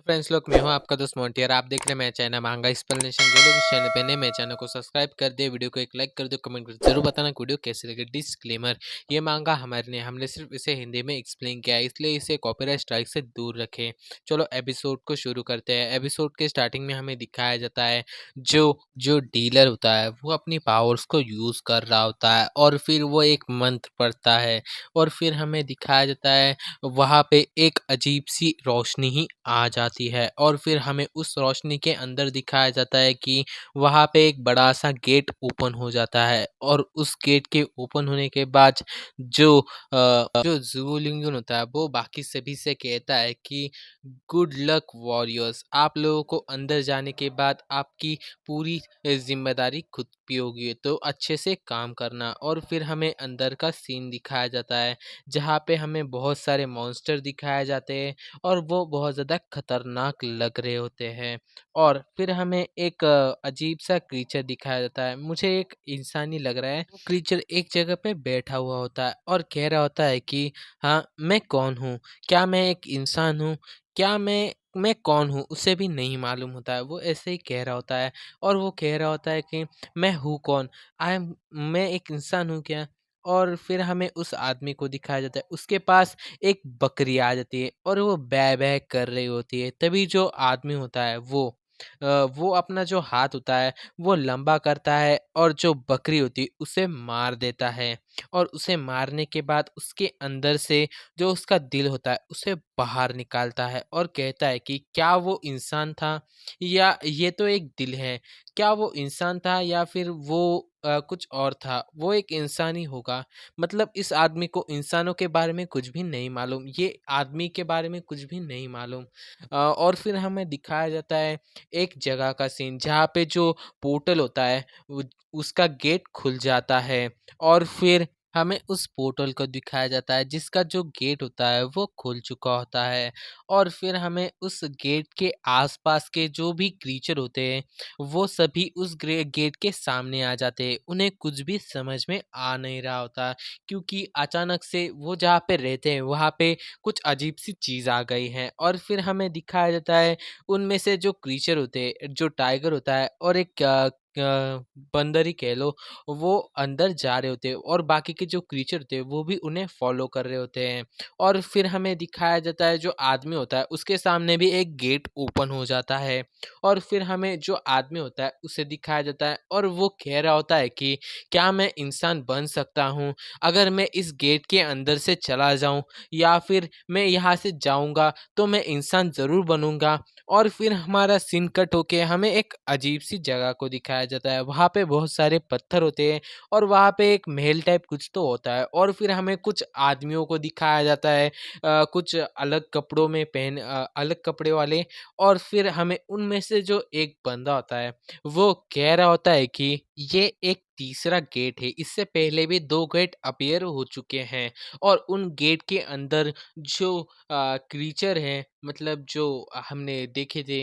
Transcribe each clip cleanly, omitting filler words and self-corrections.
Friends लोग, मैं हूं आपका दोस्त मोंटी और आप देख रहे हैं मेरा चैनल मांगा एक्सप्लेनेशन। जो लोग इस चैनल पे नए, मेरे चैनल को सब्सक्राइब कर दे, वीडियो को एक लाइक कर दो, कमेंट कर जरूर बताना कि वीडियो कैसे लगे। डिस्क्लेमर, ये मांगा हमारे ने हमने सिर्फ इसे हिंदी में एक्सप्लेन किया है, इसलिए इसे कॉपीराइट स्ट्राइक से दूर रखें। चलो एपिसोड को शुरू करते हैं। एपिसोड के स्टार्टिंग में हमें दिखाया जाता है जो जो डीलर होता है वो अपनी पावर्स को यूज कर रहा होता है और फिर वो एक मंत्र पढ़ता है और फिर हमें दिखाया जाता है वहाँ पे एक अजीब-सी रोशनी ही आ जाती है और फिर हमें उस रोशनी के अंदर दिखाया जाता है कि वहाँ पे एक बड़ा-सा गेट ओपन हो जाता है और उस गेट के ओपन होने के बाद जो ज़ुओलिंगन होता है वो बाकी सभी से कहता है कि गुड लक वॉरियर्स, आप लोगों को अंदर जाने के बाद आपकी पूरी ज़िम्मेदारी खुद पे होगी, तो अच्छे से काम करना। और फिर हमें अंदर का सीन दिखाया जाता है जहाँ पे हमें बहुत सारे मॉन्स्टर दिखाए जाते हैं और वो बहुत ज़्यादा खतरनाक लग रहे होते हैं। और फिर हमें एक अजीब सा क्रीचर दिखाया जाता है, मुझे एक इंसानी लग रहा है। वो क्रीचर एक जगह पे बैठा हुआ होता है और कह रहा होता है कि हाँ, मैं कौन हूँ? क्या मैं एक इंसान हूँ? क्या मैं कौन हूँ? उसे भी नहीं मालूम होता है, वो ऐसे ही कह रहा होता है और वो कह रहा होता है कि मैं हूँ कौन? मैं एक इंसान हूँ क्या? और फिर हमें उस आदमी को दिखाया जाता है, उसके पास एक बकरी आ जाती है और वो बै-बै कर रही होती है। तभी जो आदमी होता है वो अपना जो हाथ होता है वो लंबा करता है और जो बकरी होती है उसे मार देता है और उसे मारने के बाद उसके अंदर से जो उसका दिल होता है उसे बाहर निकालता है और कहता है कि क्या वो इंसान था या ये तो एक दिल है? क्या वो इंसान था या फिर वो कुछ और था? वो एक इंसान ही होगा। मतलब इस आदमी को इंसानों के बारे में कुछ भी नहीं मालूम, ये आदमी के बारे में कुछ भी नहीं मालूम। और फिर हमें दिखाया जाता है एक जगह का सीन जहाँ पे जो पोर्टल होता है उसका गेट खुल जाता है और फिर हमें उस पोर्टल को दिखाया जाता है जिसका जो गेट होता है वो खुल चुका होता है और फिर हमें उस गेट के आसपास के जो भी क्रीचर होते हैं वो सभी उस गेट के सामने आ जाते हैं। उन्हें कुछ भी समझ में आ नहीं रहा होता क्योंकि अचानक से वो जहाँ पे रहते हैं वहाँ पे कुछ अजीब सी चीज़ आ गई है और फिर हमें दिखाया जाता है उनमें से जो क्रीचर होते हैं, जो टाइगर होता है और एक बंदर ही कह लो, वो अंदर जा रहे होते हैं और बाकी के जो क्रीचर होते हैं वो भी उन्हें फॉलो कर रहे होते हैं। और फिर हमें दिखाया जाता है जो आदमी होता है उसके सामने भी एक गेट ओपन हो जाता है और फिर हमें जो आदमी होता है उसे दिखाया जाता है और वो कह रहा होता है कि क्या मैं इंसान बन सकता हूँ अगर मैं इस गेट के अंदर से चला जाऊँ या फिर मैं यहाँ से जाऊँगा तो मैं इंसान ज़रूर बनूँगा। और फिर हमारा सीन कट होके हमें एक अजीब सी जगह को दिखाया जाता है, वहाँ पे बहुत सारे पत्थर होते हैं और वहाँ पे एक महल टाइप कुछ तो होता है और फिर हमें कुछ आदमियों को दिखाया जाता है कुछ अलग कपड़ों में अलग कपड़े वाले। और फिर हमें उनमें से जो एक बंदा होता है वो कह रहा होता है कि ये एक तीसरा गेट है, इससे पहले भी 2 गेट अपीयर हो चुके हैं और उन गेट के अंदर जो क्रीचर हैं, मतलब जो हमने देखे थे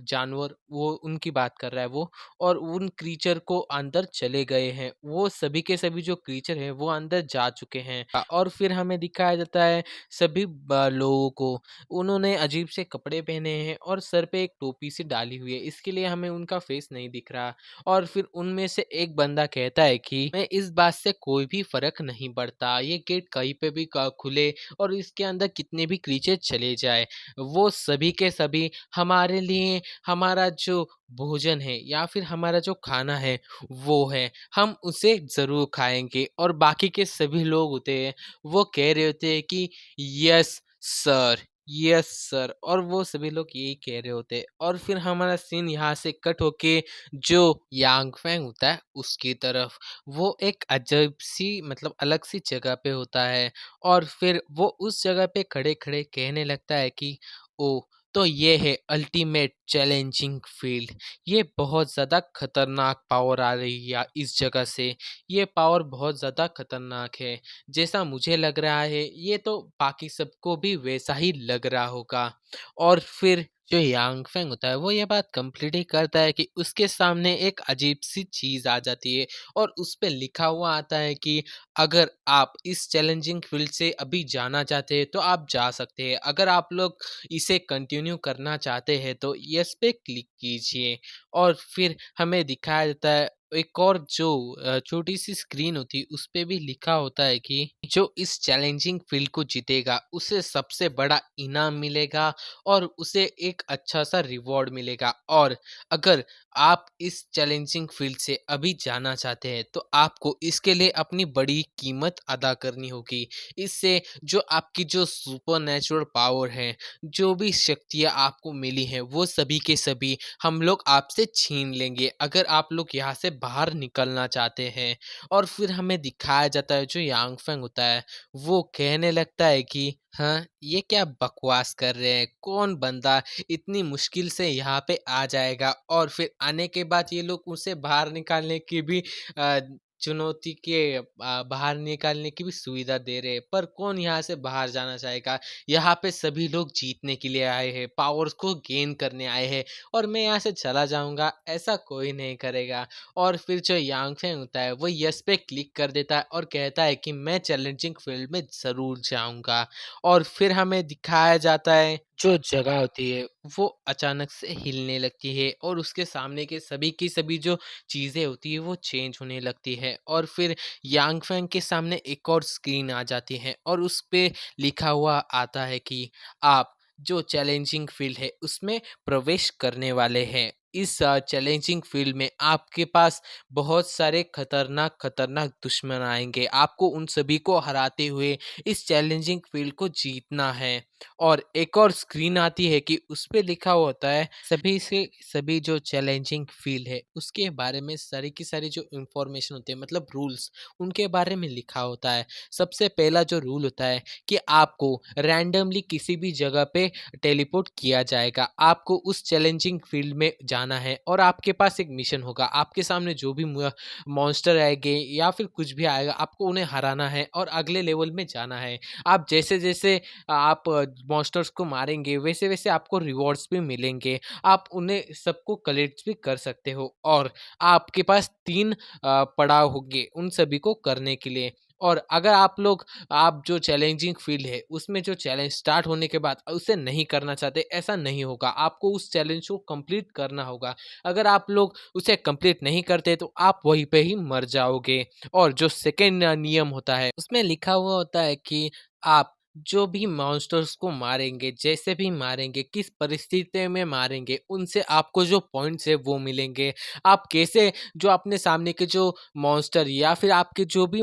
जानवर, वो उनकी बात कर रहा है वो। और उन क्रीचर को अंदर चले गए हैं, वो सभी के सभी जो क्रीचर हैं वो अंदर जा चुके हैं। और फिर हमें दिखाया जाता है सभी लोगों को, उन्होंने अजीब से कपड़े पहने हैं और सर पे एक टोपी सी डाली हुई है, इसके लिए हमें उनका फेस नहीं दिख रहा। और फिर उनमें से एक बंदा कहता है कि मैं इस बात से कोई भी फर्क नहीं पड़ता, ये गेट कहीं पे भी खुले और इसके अंदर कितने भी क्रीचर चले जाए, वो सभी के सभी हमारे लिए हमारा जो भोजन है या फिर हमारा जो खाना है वो है, हम उसे ज़रूर खाएँगे। और बाकी के सभी लोग होते हैं वो कह रहे होते हैं कि यस सर, यस सर, और वो सभी लोग यही कह रहे होते हैं। और फिर हमारा सीन यहाँ से कट होके जो यांग फैंग होता है उसकी तरफ, वो एक अजब सी मतलब अलग सी जगह पे होता है और फिर वो उस जगह पे खड़े-खड़े कहने लगता है कि ओह! तो ये है अल्टीमेट चैलेंजिंग फील्ड। ये बहुत ज़्यादा खतरनाक पावर आ रही है इस जगह से। ये पावर बहुत ज़्यादा खतरनाक है। जैसा मुझे लग रहा है ये तो बाकी सबको भी वैसा ही लग रहा होगा। और फिर जो यांग फेंग होता है वो ये बात कंप्लीटली करता है कि उसके सामने एक अजीब सी चीज आ जाती है और उस पे लिखा हुआ आता है कि अगर आप इस चैलेंजिंग फील्ड से अभी जाना चाहते हैं तो आप जा सकते हैं, अगर आप लोग इसे कंटिन्यू करना चाहते हैं तो यस पे क्लिक कीजिए। और फिर हमें दिखाया जाता है एक और जो छोटी सी स्क्रीन होती है उस पे भी लिखा होता है कि जो इस चैलेंजिंग फील्ड को जीतेगा उसे सबसे बड़ा इनाम मिलेगा और उसे एक अच्छा-सा रिवॉर्ड मिलेगा। और अगर आप इस चैलेंजिंग फ़ील्ड से अभी जाना चाहते हैं, तो आपको इसके लिए अपनी बड़ी कीमत अदा करनी होगी। इससे जो आपकी जो सुपरनैचुरल पावर है, जो भी शक्तियाँ आपको मिली हैं, वो सभी के सभी हम लोग आपसे छीन लेंगे, अगर आप लोग यहाँ से बाहर निकलना चाहते हैं। और फिर हमें दिखाया जाता है, जो यांग फेंग होता है, वो कहने लगता है कि हाँ, ये क्या बकवास कर रहे हैं? कौन बंदा इतनी मुश्किल से यहाँ पे आ जाएगा और फिर आने के बाद ये लोग उसे बाहर निकालने की भी अ, चुनौती के बाहर निकालने की भी सुविधा दे रहे हैं। पर कौन यहाँ से बाहर जाना चाहेगा? यहाँ पे सभी लोग जीतने के लिए आए हैं, पावर्स को गेन करने आए हैं और मैं यहाँ से चला जाऊँगा, ऐसा कोई नहीं करेगा। और फिर जो यांग फेंग होता है, वो येस पे क्लिक कर देता है और कहता है कि मैं चैलेंजिंग फील्ड में ज़रूर जाऊँगा। और फिर हमें दिखाया जाता है जो जगह होती है वो अचानक से हिलने लगती है और उसके सामने के सभी की सभी जो चीज़ें होती है वो चेंज होने लगती है। और फिर यांग फैंग के सामने एक और स्क्रीन आ जाती है और उस पे लिखा हुआ आता है कि आप जो चैलेंजिंग फील्ड है उसमें प्रवेश करने वाले हैं। इस चैलेंजिंग फील्ड में आपके पास बहुत सारे खतरनाक खतरनाक दुश्मन आएंगे, आपको उन सभी को हराते हुए इस चैलेंजिंग फील्ड को जीतना है। और एक और स्क्रीन आती है कि उस पे लिखा होता है सभी से सभी जो चैलेंजिंग फील्ड है उसके बारे में सारी की सारी जो इंफॉर्मेशन होती है, मतलब रूल्स, उनके बारे में लिखा होता है। सबसे पहला जो रूल होता है कि आपको रैंडमली किसी भी जगह पे टेलीपोर्ट किया जाएगा, आपको उस चैलेंजिंग फील्ड में जाना है और आपके पास एक मिशन होगा, आपके सामने जो भी मॉन्स्टर आएंगे या फिर कुछ भी आएगा आपको उन्हें हराना है और अगले लेवल में जाना है। आप जैसे-जैसे आप मॉन्स्टर्स को मारेंगे वैसे-वैसे आपको रिवॉर्ड्स भी मिलेंगे। आप उन्हें सबको कलेक्ट भी कर सकते हो और आपके पास 3 पड़ाव होंगे उन सभी को करने के लिए। और अगर आप जो चैलेंजिंग फील्ड है उसमें जो चैलेंज स्टार्ट होने के बाद उसे नहीं करना चाहते, ऐसा नहीं होगा। आपको उस चैलेंज को कंप्लीट करना होगा। अगर आप लोग उसे कंप्लीट नहीं करते तो आप वहीं पे ही मर जाओगे। और जो सेकंड नियम होता है उसमें लिखा हुआ होता है कि आप जो भी मॉन्स्टर्स को मारेंगे, जैसे भी मारेंगे, किस परिस्थिति में मारेंगे, उनसे आपको जो पॉइंट्स है वो मिलेंगे। आप कैसे जो अपने सामने के जो मॉन्स्टर या फिर आपके जो भी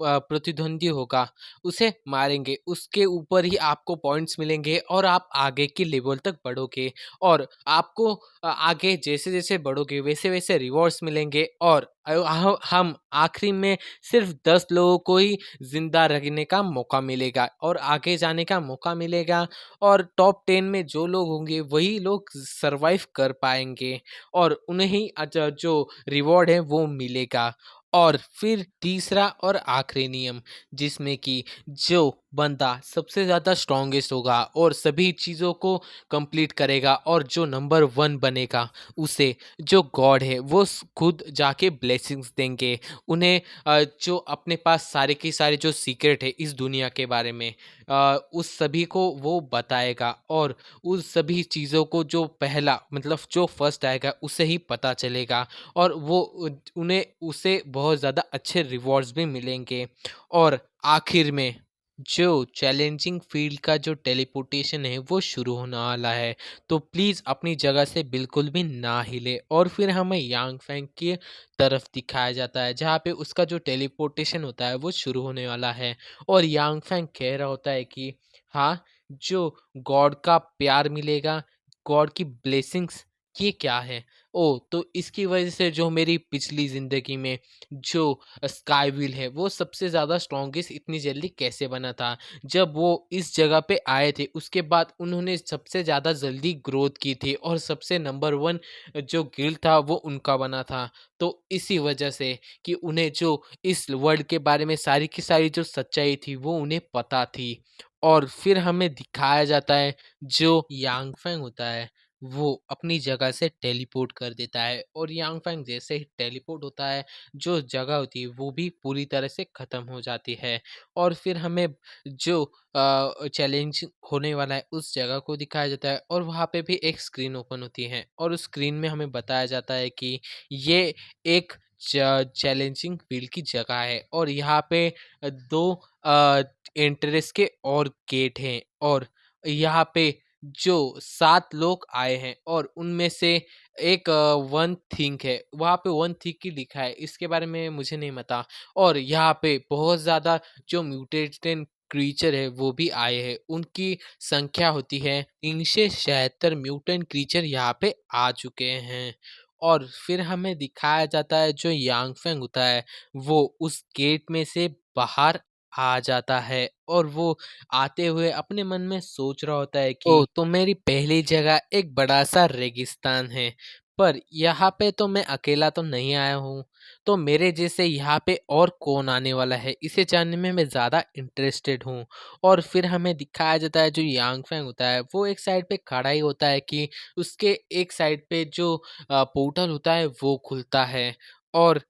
प्रतिद्वंदी होगा उसे मारेंगे, उसके ऊपर ही आपको पॉइंट्स मिलेंगे और आप आगे के लेवल तक बढ़ोगे। और आपको आगे जैसे-जैसे बढ़ोगे वैसे-वैसे रिवॉर्ड्स मिलेंगे। और हम आखिरी में सिर्फ 10 लोगों को ही ज़िंदा रहने का मौका मिलेगा और आगे जाने का मौका मिलेगा। और टॉप 10 में जो लोग होंगे वही लोग सर्वाइव कर पाएँगे और उन्हें ही जो रिवॉर्ड है वो मिलेगा। और फिर तीसरा और आखिरी नियम, जिसमें कि जो बंदा सबसे ज़्यादा स्ट्रॉन्गेस्ट होगा और सभी चीज़ों को कंप्लीट करेगा और जो नंबर 1 बनेगा, उसे जो गॉड है वो खुद जाके ब्लेसिंग्स देंगे। उन्हें जो अपने पास सारे के सारे जो सीक्रेट है इस दुनिया के बारे में, उस सभी को वो बताएगा और उस सभी चीज़ों को जो पहला मतलब जो फर्स्ट आएगा उसे ही पता चलेगा। और वो उन्हें उसे बहुत ज़्यादा अच्छे रिवॉर्ड्स भी मिलेंगे। और आखिर में जो चैलेंजिंग फील्ड का जो टेलीपोर्टेशन है वो शुरू होने वाला है, तो प्लीज़ अपनी जगह से बिल्कुल भी ना हिले। और फिर हमें यांग फैंग की तरफ दिखाया जाता है जहाँ पे उसका जो टेलीपोर्टेशन होता है वो शुरू होने वाला है। और यांग फैंग कह रहा होता है कि हाँ, जो गॉड का प्यार मिलेगा, गॉड की ब्लेसिंग्स, ये क्या है? ओह! तो इसकी वजह से जो मेरी पिछली ज़िंदगी में जो स्काई व्हील है वो सबसे ज़्यादा स्ट्रॉन्गेस्ट इतनी जल्दी कैसे बना था? जब वो इस जगह पे आए थे उसके बाद उन्होंने सबसे ज़्यादा जल्दी ग्रोथ की थी और सबसे नंबर 1 जो गिल्ड था वो उनका बना था। तो इसी वजह से कि उन्हें जो इस वर्ल्ड के बारे में सारी की सारी जो सच्चाई थी वो उन्हें पता थी। और फिर हमें दिखाया जाता है जो यांग फैंग होता है वो अपनी जगह से टेलीपोर्ट कर देता है और यांग फैंग जैसे ही टेलीपोर्ट होता है, जो जगह होती है वो भी पूरी तरह से ख़त्म हो जाती है। और फिर हमें जो चैलेंज होने वाला है उस जगह को दिखाया जाता है और वहाँ पे भी एक स्क्रीन ओपन होती है और उस स्क्रीन में हमें बताया जाता है कि ये एक चैलेंजिंग फील्ड की जगह है और यहाँ पे 2 एंट्रेंस के और गेट हैं और यहाँ पे जो 7 लोग आए हैं और उनमें से एक वन थिंक है, वहाँ पे वन थिंक ही लिखा है, इसके बारे में मुझे नहीं पता। और यहाँ पे बहुत ज़्यादा जो म्यूटेटेड क्रीचर है वो भी आए हैं, उनकी संख्या होती है 376 म्यूटेंट क्रीचर यहाँ पे आ चुके हैं। और फिर हमें दिखाया जाता है जो यांग फेंग होता है, वो उस गेट में से बाहर आ जाता है और वो आते हुए अपने मन में सोच रहा होता है कि तो मेरी पहली जगह एक बड़ा-सा रेगिस्तान है, पर यहाँ पे तो मैं अकेला तो नहीं आया हूँ, तो मेरे जैसे यहाँ पे और कौन आने वाला है, इसे जानने में मैं ज़्यादा इंटरेस्टेड हूँ। और फिर हमें दिखाया जाता है जो यांग फैंग होता है, वो एक साइड पे खड़ा ही होता है कि उसके एक साइड पे जो पोर्टल होता है वो खुलता है और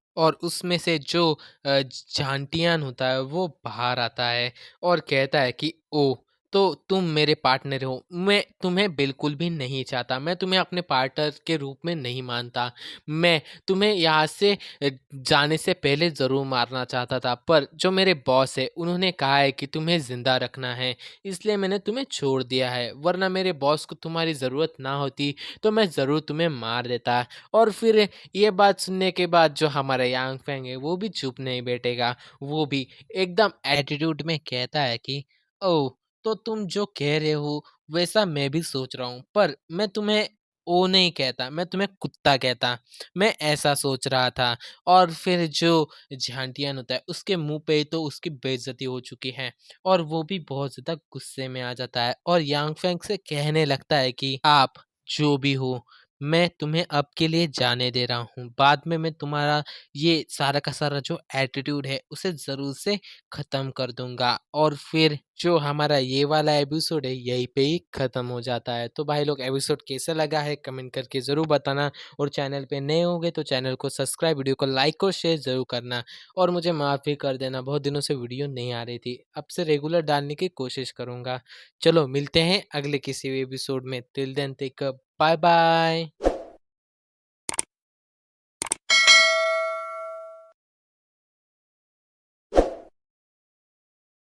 उसमें से जो झांटियान होता है वो बाहर आता है और कहता है कि ओह! तो तुम मेरे पार्टनर हो, मैं तुम्हें बिल्कुल भी नहीं चाहता, मैं तुम्हें अपने पार्टनर के रूप में नहीं मानता। मैं तुम्हें यहाँ से जाने से पहले ज़रूर मारना चाहता था, पर जो मेरे बॉस हैं, उन्होंने कहा है कि तुम्हें ज़िंदा रखना है, इसलिए मैंने तुम्हें छोड़ दिया है, वरना मेरे बॉस को तुम्हारी ज़रूरत ना होती, तो मैं ज़रूर तुम्हें मार देता। और फिर ये बात सुनने के बाद जो हमारा यांग फैंग है, वो भी चुप नहीं बैठेगा, वो भी एकदम एटीट्यूड में कहता है कि ओह! तो तुम जो कह रहे हो वैसा मैं भी सोच रहा हूँ, पर मैं तुम्हें ओ नहीं कहता, मैं तुम्हें कुत्ता कहता। मैं ऐसा सोच रहा था। और फिर जो झांटियान होता है उसके मुँह पे तो उसकी बेइज़्ज़ती हो चुकी है और वो भी बहुत ज़्यादा गुस्से में आ जाता है और यांग फैंग से कहने लगता है कि आप जो भी हो, मैं तुम्हें अब के लिए जाने दे रहा हूँ। बाद में मैं तुम्हारा ये सारा का सारा जो एटीट्यूड है उसे ज़रूर से ख़त्म कर दूँगा। और फिर जो हमारा ये वाला एपिसोड है यहीं पे ही ख़त्म हो जाता है। तो भाई लोग एपिसोड कैसा लगा है कमेंट करके ज़रूर बताना और चैनल पे नए होंगे तो चैनल को सब्सक्राइब, वीडियो को लाइक और शेयर ज़रूर करना और मुझे माफ़ भी कर देना, बहुत दिनों से वीडियो नहीं आ रही थी। अब से रेगुलर डालने की कोशिश करूँगा। चलो मिलते हैं अगले किसी भी एपिसोड में। Till then take bye bye.